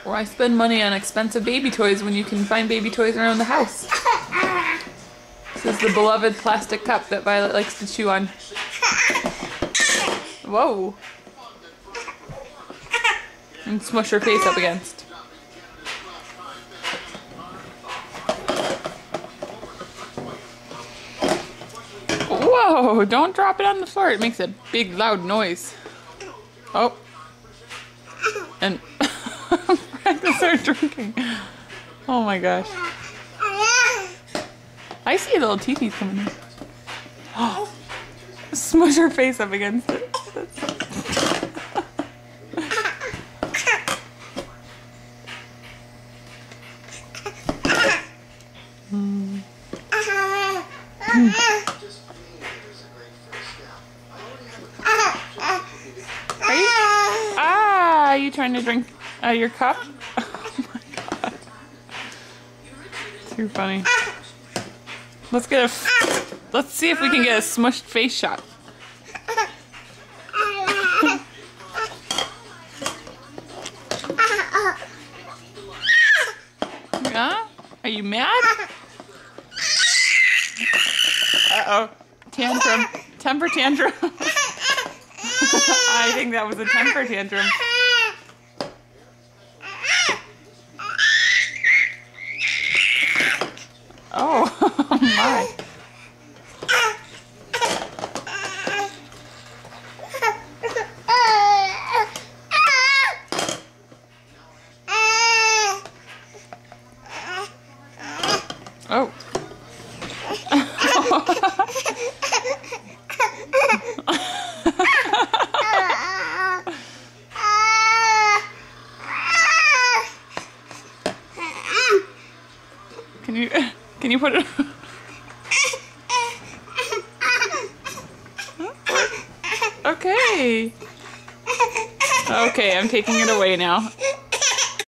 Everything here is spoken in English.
Why spend money on expensive baby toys when you can find baby toys around the house? This is the beloved plastic cup that Violet likes to chew on. Whoa. And smush her face up against. Whoa, don't drop it on the floor. It makes a big loud noise. Oh. And Franklin started drinking. Oh my gosh. I see little teethies coming in. Oh. Smush her face up against it. Are you trying to drink your cup? Oh my god. Too funny. Let's see if we can get a smushed face shot. Yeah? Are you mad? Uh-oh. Tantrum. Temper tantrum. I think that was a temper tantrum. Oh, my. Oh. Can you put it? Okay. Okay, I'm taking it away now.